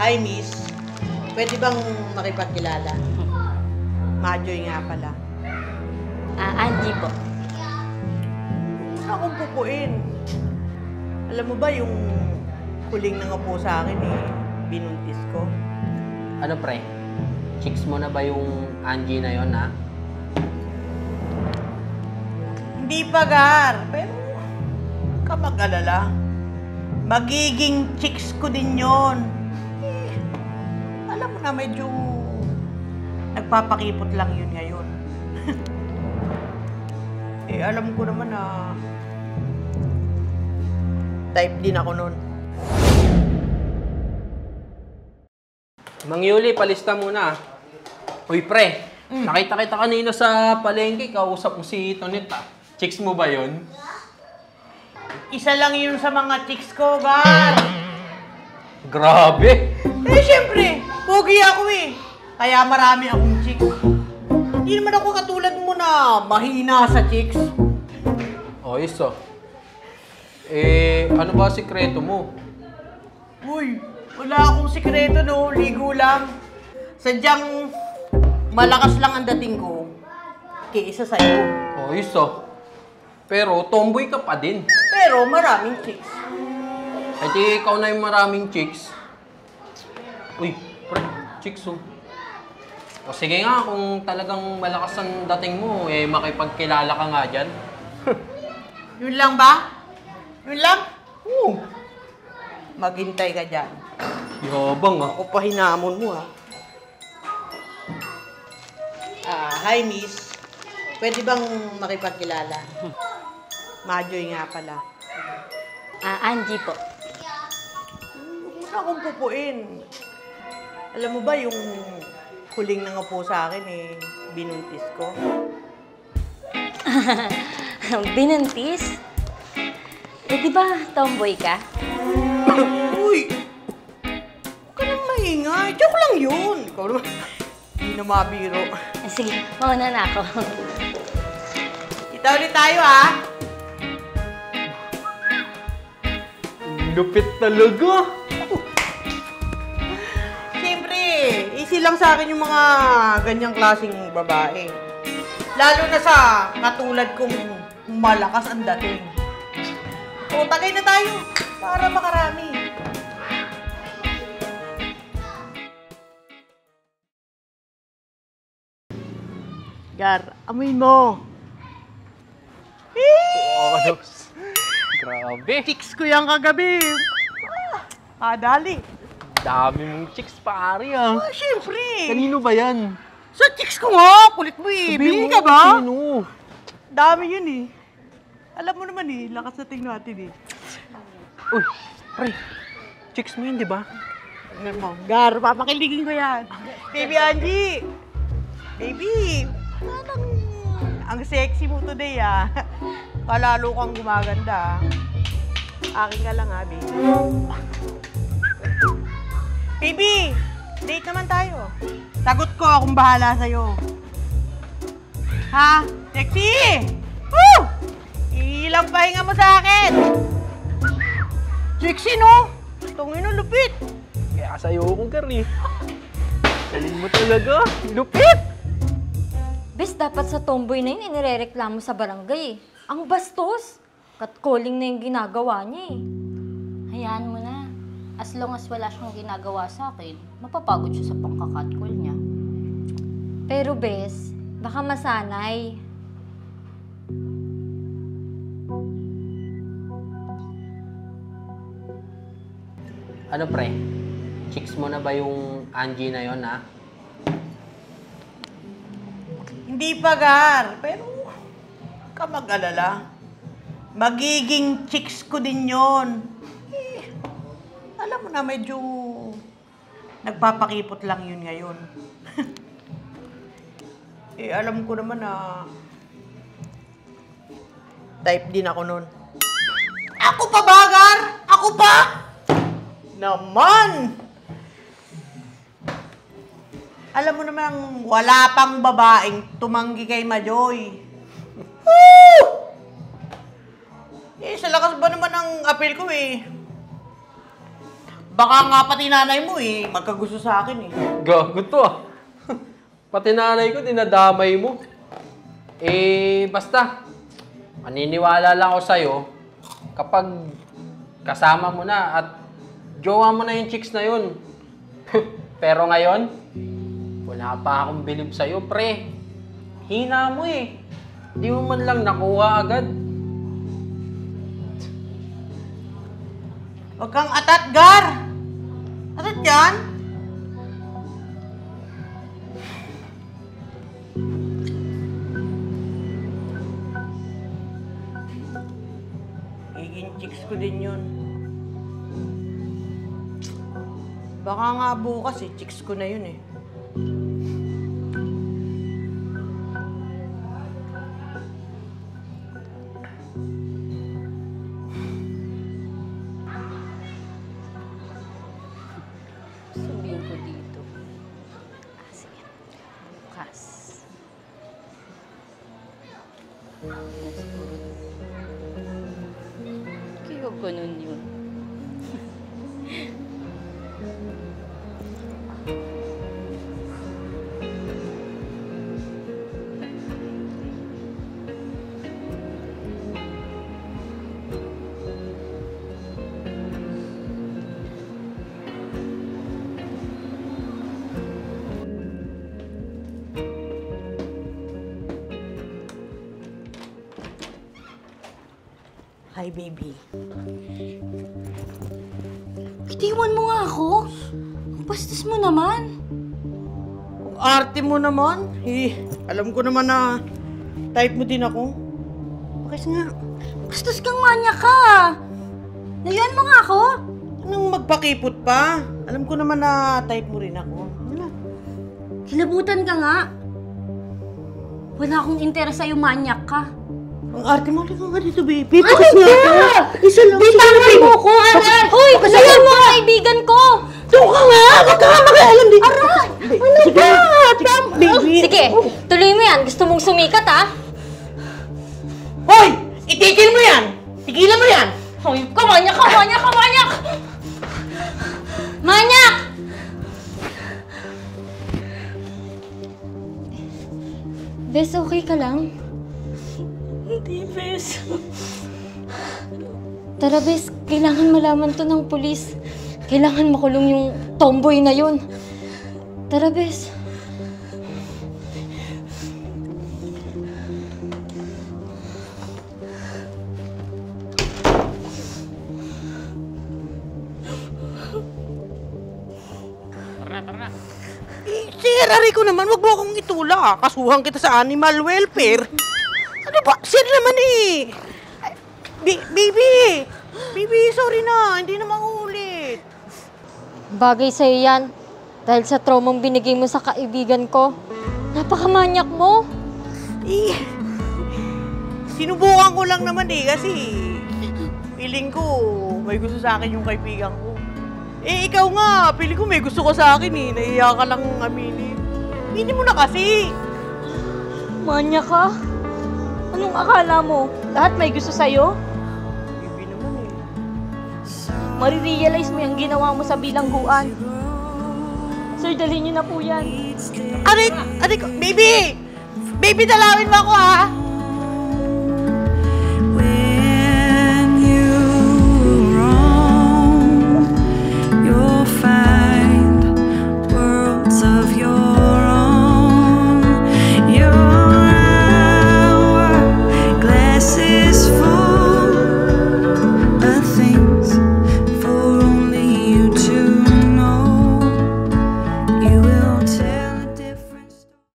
Hi, miss. Pwede bang makipagkilala? Majoy nga pala. Angie po. Huwag na akong pupuin. Alam mo ba yung huling nangapo sa akin binuntis ko? Ano pre? Chicks mo na ba yung Angie na yon ha? Hindi pa, Gar. Pero huwag ka mag-alala. Magiging chicks ko din yon. Alam mo na, medyo nagpapakipot lang yun ngayon. Alam ko naman na type din ako nun. Mang Yuli, palista muna. Uy pre, nakita kita kanina sa palengke, kausap mo si Tonita. Chicks mo ba yon? Isa lang yun sa mga chicks ko, Gar. Grabe! Siyempre, pogi ako Kaya marami akong chicks. Hindi naman ako katulad mo na mahina sa chicks. Ayos ano ba sikreto mo? Uy, wala akong sikreto no, ligo lang. Sadyang malakas lang ang dating ko kaysa sa'yo. Ayos Pero tomboy ka pa din. Pero maraming chicks. Ay di ikaw na yung maraming chicks. Uy, pre, chicks O sige nga, kung talagang malakas ang dating mo, makipagkilala ka nga dyan. Yun lang ba? Yun lang? Maghintay ka dyan. Yabang Ako pa hinamon mo hi miss. Pwede bang makipagkilala? Majoy nga pala. Angie po. Huwag na akong pupuin. Alam mo ba yung huling nangapo sa akin binuntis ko? Binuntis? Di ba tomboy ka? Uy! Huwag ka nang maingay. Joke lang yun. Ikaw naman, hindi na mabiro. Sige, mauna na ako. Kita ulit tayo, Lupit talaga! Siyempre, easy lang sa akin yung mga ganyang klaseng babae. Lalo na sa katulad kong malakas ang dating. Tagay na tayo para makarami. Gar, amoy mo. Grabe! Chicks ko yan kagabi. Dali. Dami mong chicks pare Siyempre. Kanino ba yan? Sa chicks ko nga. Kulit mo Bili ka ba? Sino? Dami yun Alam mo naman lakas na tingin natin Uy, pre, chicks mo yun, di ba? Tingnan mo. Gar, papakiligin ko yan. Baby Angie. Baby, parang ang sexy mo today Palalo kang gumaganda Akin ka lang baby. Baby, date naman tayo. Sagot ko, akong bahala sa'yo. Ha? Sexy! Woo! Ilang pahinga mo sa akin. Sexy, no? Tungin ang lupit. Kaya sa'yo akong karni. Galing mo talaga. Lupit! Bes, dapat sa tomboy na yun, inirereklamo sa barangay Ang bastos. Catcalling na yung ginagawa niya Hayaan mo na. As long as wala siyang ginagawa sa akin, mapapagod siya sa pangkakatcall niya. Pero Bes, baka masanay. Ano pre? Chicks mo na ba yung Angie na yon ha? Hindi pa, Gar. Pero huwag ka mag-alala. Magiging chicks ko din yon. Alam mo na, medyo nagpapakipot lang yun ngayon. Alam ko naman na type din ako nun. Ako pa ba, Gar? Ako pa? Naman! Alam mo namang wala pang babaeng tumanggi kay Majoy. Woo! Sa lakas ba naman ang apel ko Baka nga pati nanay mo eh, magkagusto sa akin eh. Gago to ah. Pati nanay ko, dinadamay mo. Basta, maniniwala lang ako sa'yo kapag kasama mo na at jowa mo na yung chicks na yun. Pero ngayon, wala pa akong bilib sa'yo, pre. Hina mo eh. Di mo man lang nakuha agad. Huwag kang atat, Gar! Atat yan? Iging chicks ko din yun. Baka nga bukas eh, chicks ko na yun eh. Sabihin ko dito. Sige. Bukas. Kaya ganun yun. Hi, baby. Bitiwan mo nga ako. Ang bastos mo naman. Ang arte mo naman. Alam ko naman na type mo din ako. Bakit nga? Bastos kang manya ka. Layuan mo nga ako. Anong magpakipot pa? Alam ko naman na type mo rin ako. Wala. Kilabutan ka nga. Wala akong interes sa'yo, manyak ka. Ang arte mo, halika nga dito, baby. Bakit nga ako? Isa lang. Bitawan mo ko, aray! Hoy! Layuan mo ang kaibigan ko! Doon ka nga! Huwag ka nga makialam dito. Aray! Ano ba? Baby. Sige, tuloy mo yan. Gusto mong sumikat, ha? Hoy! Itigil mo yan! Tigilan mo yan! Hoy, kamanyak, kamanyak, kamanyak! Manyak! Bes, okay ka lang? Hindi, Bes. Tara, Bes. Kailangan malaman to ng pulis. Kailangan makulong yung tomboy na yun. Tara, Bes. Sir, aray ko naman, wag mo akong itulak ah. Kasuhan kita sa animal welfare. Ano ba? Sir naman eh. Baby! Baby, sorry na. Hindi na maulit. Bagay sa'yo yan. Dahil sa traumang binigay mo sa kaibigan ko. Napakamanyak mo. Eh, sinubukan ko lang naman eh kasi feeling ko may gusto sa akin yung kaibigan ko. Eh, ikaw nga, feeling ko may gusto ko sa akin eh. Naiiyak ka lang aminin. Hindi mo na kasi. Manyak ka? Anong akala mo? Lahat may gusto sa'yo? Baby naman eh. Marirealize mo yung ginawa mo sa bilangguan. Sir, dalhin niyo na po yan. Aray ko, baby! Baby, dalawin mo ako ha!